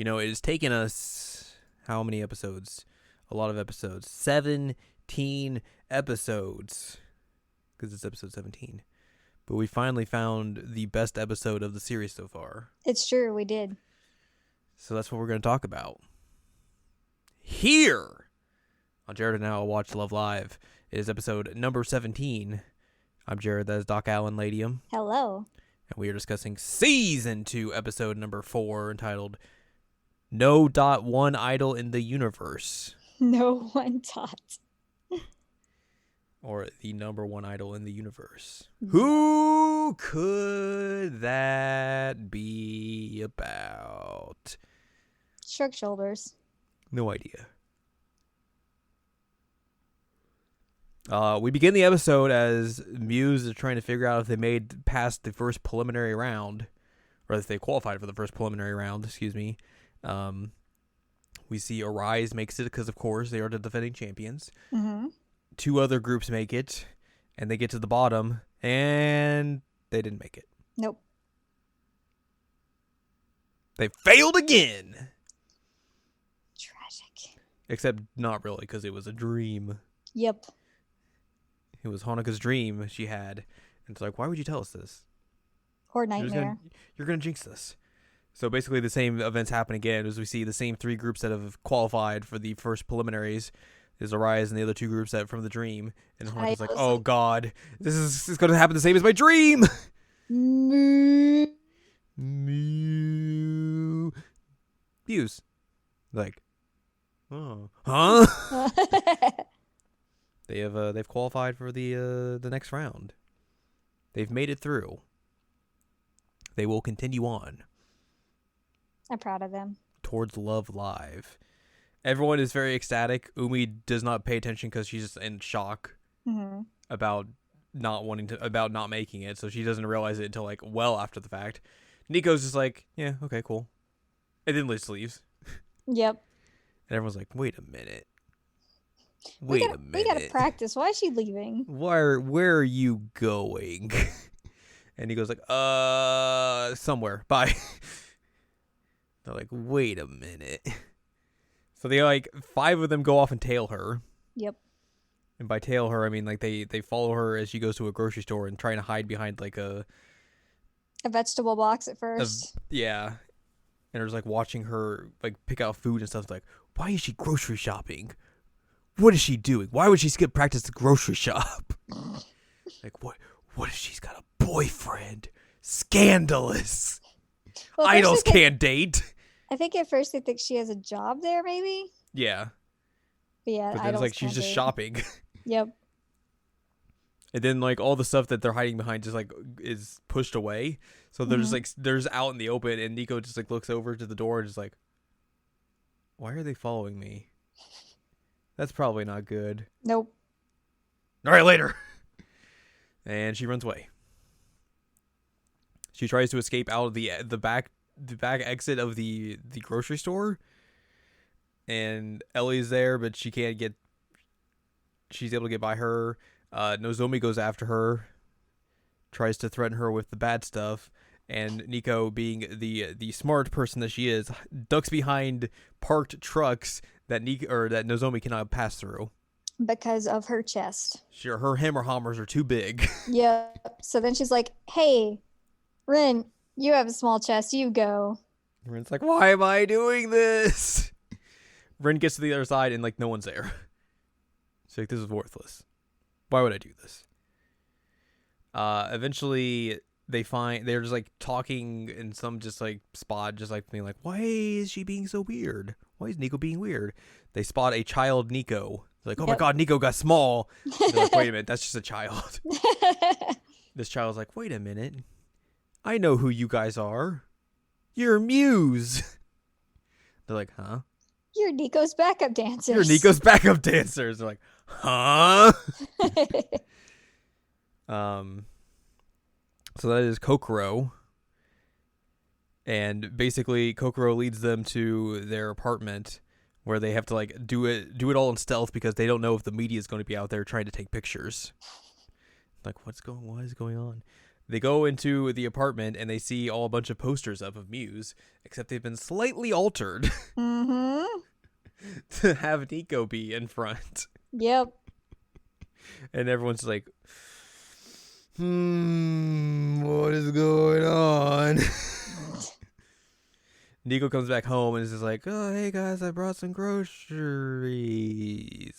It has taken us how many episodes? A lot of episodes. 17 episodes. Because it's episode 17. But we finally found the best episode of the series so far. It's true, we did. So that's what we're going to talk about. Here on Jared and Now Watch Love Live. It is episode number 17. I'm Jared, that is Doc Allen Ladium. Hello. And we are discussing season 2, episode number 4, entitled No. One Idol in the Universe. No one taught. Or the number one idol in the universe. Who could that be about? Shrug shoulders. No idea. We begin the episode as Muse is trying to figure out if they made past the first preliminary round, or if they qualified for the first preliminary round, excuse me. We see Arise makes it because, of course, they are the defending champions. Mm-hmm. 2 other groups make it, and they get to the bottom, and they didn't make it. Nope. They failed again! Tragic. Except not really, because it was a dream. Yep. It was Hanuk's dream she had. And it's like, why would you tell us this? Or nightmare. You're gonna jinx this. So basically the same events happen again as we see the same 3 groups that have qualified for the first preliminaries. There's Arise and the other 2 groups that from the dream. And Hanukkah's like, oh god, this is going to happen the same as my dream! Moo. Mew. Muse. Like, oh. Huh? They've qualified for the next round. They've made it through. They will continue on. I'm proud of them. Towards Love Live. Everyone is very ecstatic. Umi does not pay attention because she's just in shock about not making it, so she doesn't realize it until like well after the fact. Nico's just like, yeah, okay, cool, and then Liz leaves. Yep. And everyone's like, wait a minute. We gotta practice. Why is she leaving? Where are you going? And he goes like, somewhere. Bye. They're like, wait a minute. So they 5 of them go off and tail her. Yep. And by tail her, I mean like they follow her as she goes to a grocery store and trying to hide behind like a vegetable box at first. Yeah. And they're just like watching her like pick out food and stuff. It's like, why is she grocery shopping? What is she doing? Why would she skip practice to grocery shop? Like what if she's got a boyfriend? Scandalous. Well, idols can't date. I think at first they think she has a job there, maybe. Yeah. But yeah, but then it's like she's just shopping. Yep. And then like all the stuff that they're hiding behind just like is pushed away. So they're just like there's out in the open, and Nico just like looks over to the door and just like, why are they following me? That's probably not good. Nope. All right, later. And she runs away. She tries to escape out of the back exit of the grocery store, and Ellie's there, but she can't get. She's able to get by her. Nozomi goes after her, tries to threaten her with the bad stuff, and Nico, being the smart person that she is, ducks behind parked trucks that Nozomi cannot pass through because of her chest. Sure, her hammer hammers are too big. Yep. So then she's like, "Hey, Rin, you have a small chest. You go." Rin's like, why am I doing this? Rin gets to the other side and like no one's there. She's like, this is worthless. Why would I do this? Eventually they're just like talking in some just like spot, just like being like, why is she being so weird? Why is Nico being weird? They spot a child Nico. They're like, oh my god, Nico got small. They're like, wait a minute, that's just a child. This child's like, wait a minute. I know who you guys are. You're Muse. They're like, huh? You're Nico's backup dancers. They're like, huh? So that is Kokoro. And basically Kokoro leads them to their apartment where they have to like do it all in stealth because they don't know if the media is going to be out there trying to take pictures. Like, what is going on? They go into the apartment and they see all a bunch of posters up of Muse, except they've been slightly altered Mm-hmm. to have Nico be in front. Yep. And everyone's like, what is going on? Nico comes back home and is just like, oh, hey guys, I brought some groceries.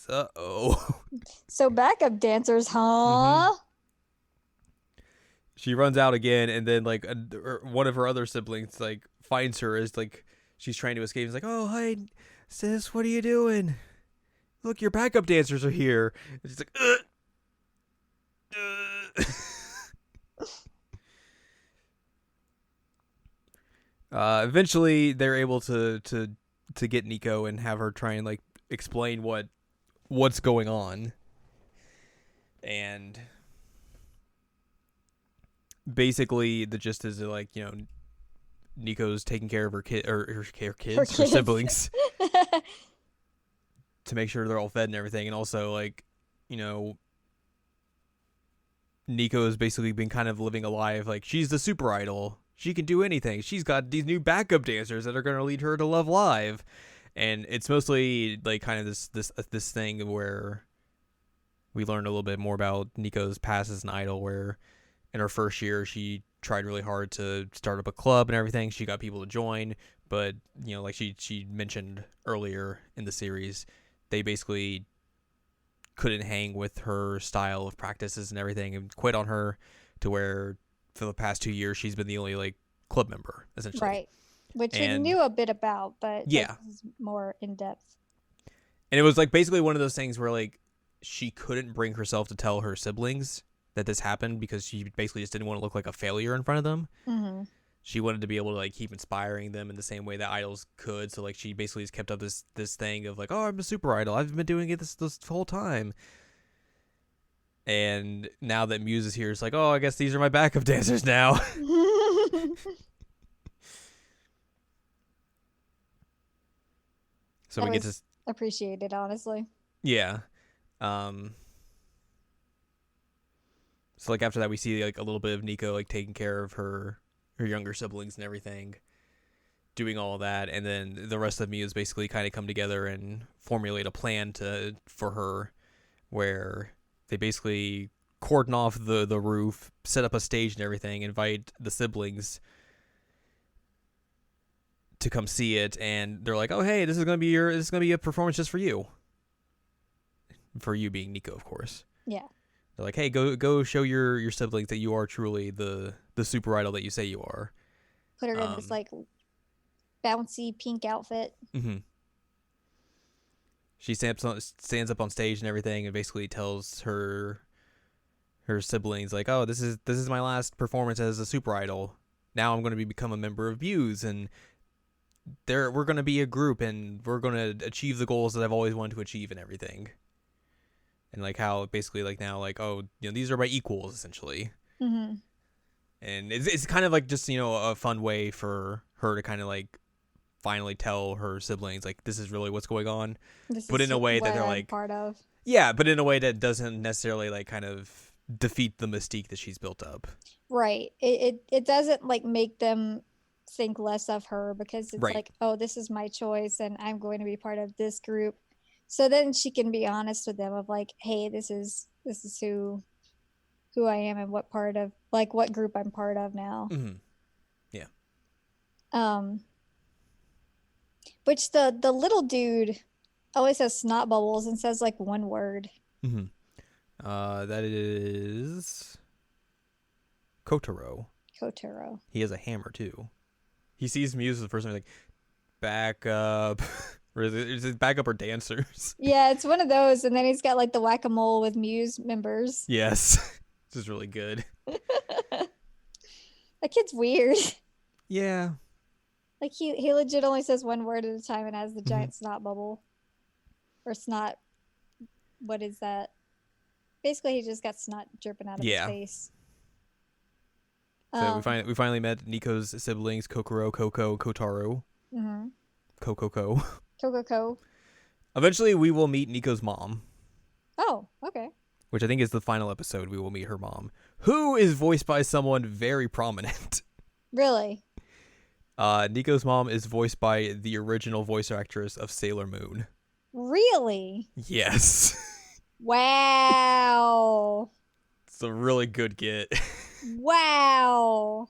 Uh-oh. So backup dancers, huh? Mm-hmm. She runs out again, and then like one of her other siblings like finds her as like she's trying to escape. He's like, oh, hi, sis, what are you doing? Look, your backup dancers are here. And she's like, eventually they're able to get Nico and have her try and like explain what's going on. And basically the gist is that, like, you know, Nico's taking care of her kid or her kids, her siblings, to make sure they're all fed and everything. And also, like, you know, Nico has basically been kind of living a life like she's the super idol. She can do anything. She's got these new backup dancers that are going to lead her to Love Live. And it's mostly like kind of this thing where we learned a little bit more about Nico's past as an idol, where in her first year she tried really hard to start up a club and everything. She got people to join, but, you know, like she mentioned earlier in the series, they basically couldn't hang with her style of practices and everything and quit on her, to where for the past 2 years she's been the only like club member essentially. Right. Which we knew a bit about, but yeah, this is more in depth. And it was like basically one of those things where like she couldn't bring herself to tell her siblings that this happened because she basically just didn't want to look like a failure in front of them. Mm-hmm. She wanted to be able to like keep inspiring them in the same way that idols could. So like she basically just kept up this thing of like, oh, I'm a super idol. I've been doing it this whole time. And now that Muse is here, it's like, oh, I guess these are my backup dancers now. So that we get to appreciate it, honestly. Yeah. So like after that we see like a little bit of Nico like taking care of her younger siblings and everything, doing all of that, and then the rest of Muse basically kind of come together and formulate a plan for her, where they basically cordon off the roof, set up a stage and everything, invite the siblings to come see it, and they're like, oh, hey, this is gonna be a performance just for you being Nico, of course. Yeah. They're like, hey, go show your siblings that you are truly the super idol that you say you are. Put her in this like bouncy pink outfit. Mm-hmm. She stands up on stage and everything, and basically tells her siblings like, oh, this is my last performance as a super idol. Now I'm going to become a member of Muse, and we're going to be a group, and we're going to achieve the goals that I've always wanted to achieve and everything. And like how basically like now like, oh, you know, these are my equals essentially. Mm-hmm. And it's kind of like just, you know, a fun way for her to kind of like finally tell her siblings like this is really what's going on, but in a way that they're like part of. Yeah, but in a way that doesn't necessarily like kind of defeat the mystique that she's built up. Right. It doesn't like make them think less of her, because it's right. like, oh, this is my choice and I'm going to be part of this group. So then she can be honest with them of like, hey, this is who I am and what part of like what group I'm part of now. Mm-hmm. Yeah. Which the little dude always has snot bubbles and says like one word. Mm-hmm. That is Kotaro. Kotaro. He has a hammer too. He sees Muse as the person like, back up. Or is it backup or dancers? Yeah, it's one of those. And then he's got like the whack-a-mole with Muse members. Yes. This is really good. That kid's weird. Yeah. Like he legit only says one word at a time and has the giant snot bubble. Or snot. What is that? Basically, he just got snot dripping out of his face. So we finally met Nico's siblings, Kokoro, Koko, Kotaro. Mm-hmm. Kokoko. Kokoko. Eventually, we will meet Nico's mom. Oh, okay. Which I think is the final episode. We will meet her mom, who is voiced by someone very prominent. Really? Nico's mom is voiced by the original voice actress of Sailor Moon. Really? Yes. Wow. It's a really good get. Wow.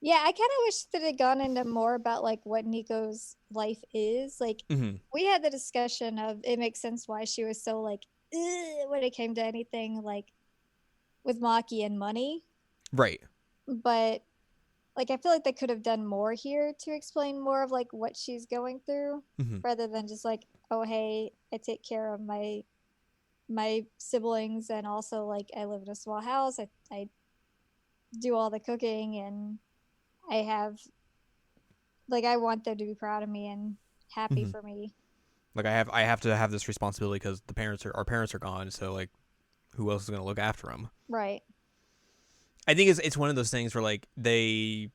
Yeah, I kind of wish that it had gone into more about like what Nico's life is. Like Mhm. we had the discussion of it makes sense why she was so like "Ugh," when it came to anything like with Maki and money, Right. but like I feel like they could have done more here to explain more of like what she's going through Mhm. rather than just like, oh hey, I take care of my siblings and also like I live in a small house. I do all the cooking and I have like I want them to be proud of me and happy Mhm. for me. Like I have to have this responsibility because our parents are gone. So like, who else is gonna look after them? Right. I think it's one of those things where like they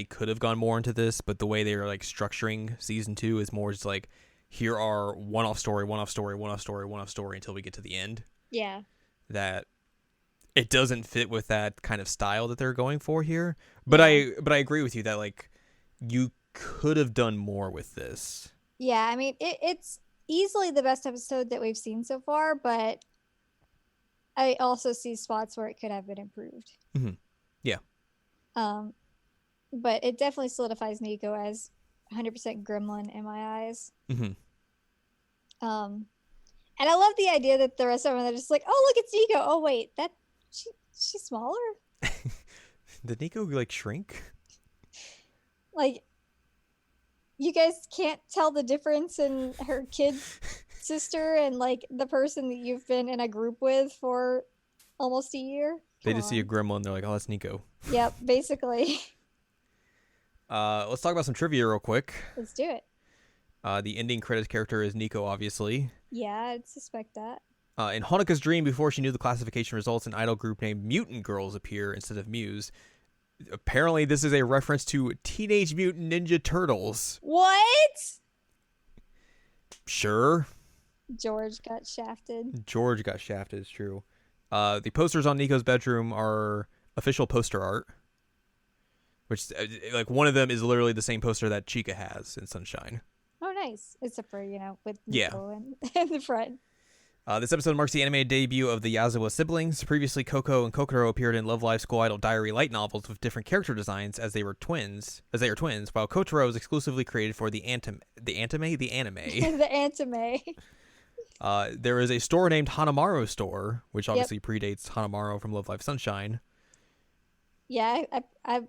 could have gone more into this, but the way they are like structuring season 2 is more just like, here are one-off story, one-off story, one-off story, one-off story until we get to the end. Yeah. That it doesn't fit with that kind of style that they're going for here. But Yeah. I agree with you that like you could have done more with this. Yeah, I mean it's easily the best episode that we've seen so far, but I also see spots where it could have been improved. Mhm. Yeah. But it definitely solidifies Nico as 100% gremlin in my eyes. Mhm. And I love the idea that the rest of them are just like, oh look, it's Nico. Oh wait, she's smaller. Did Nico like shrink? Like, you guys can't tell the difference in her kid sister and like the person that you've been in a group with for almost a year. They Come just see a on. gremlin. They're like, oh, that's Nico. Yep, basically. Let's talk about some trivia real quick. Let's do it. The ending credits character is Nico, obviously. Yeah, I'd suspect that. In Honoka's dream, before she knew the classification results, an idol group named Mutant Girls appear instead of Muse. Apparently, this is a reference to Teenage Mutant Ninja Turtles. What? Sure. George got shafted. George got shafted, it's true. The posters on Nico's bedroom are official poster art. Which, like, one of them is literally the same poster that Chica has in Sunshine. Oh, nice. Except for, with Yeah. Nico in the front. This episode marks the anime debut of the Yazawa siblings. Previously, Coco and Kokoro appeared in Love Live School Idol Diary light novels with different character designs as they are twins, while Kotaro is exclusively created for the anime. The anime. There is a store named Hanamaru Store, which obviously predates Hanamaru from Love Live Sunshine. Yeah, I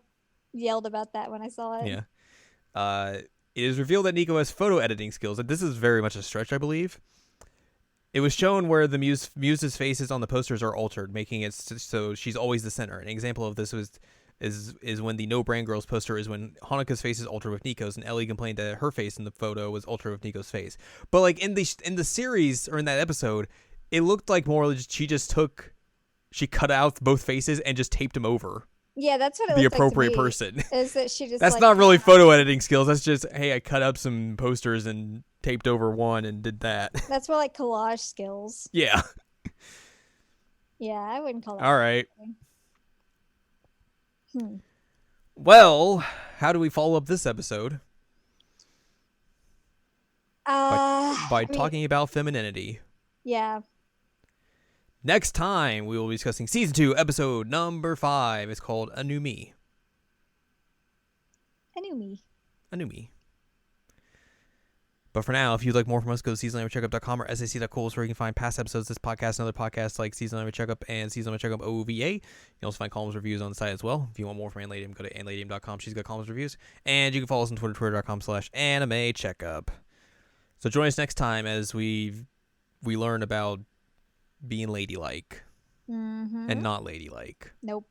yelled about that when I saw it. Yeah. It is revealed that Nico has photo editing skills, and this is very much a stretch, I believe. It was shown where the muse's faces on the posters are altered, making it so she's always the center. An example of this is when the No Brand Girls poster is when Honoka's face is altered with Nico's, and Ellie complained that her face in the photo was altered with Nico's face. But like in the series or in that episode, it looked like more she cut out both faces and just taped them over. Yeah, that's what it the looked appropriate like to me, person. Is that she just That's like, not really photo editing skills. That's just, hey, I cut up some posters and taped over one and did that. That's more like collage skills. Yeah. Yeah, I wouldn't call that. All right. Hmm. Well, how do we follow up this episode? By talking about femininity. Yeah. Next time, we will be discussing Season 2, Episode number 5. It's called A New Me. A New Me. A New Me. But for now, if you'd like more from us, go to seasonlanguagecheckup.com or sac.cool, where you can find past episodes of this podcast and other podcasts like Season Language Checkup and Season Language Checkup OVA. You can also find columns reviews on the site as well. If you want more from Ann Ladium, go to annladium.com. She's got columns reviews. And you can follow us on Twitter, twitter.com/animecheckup. So join us next time as we learn about being ladylike Mm-hmm. and not ladylike. Nope.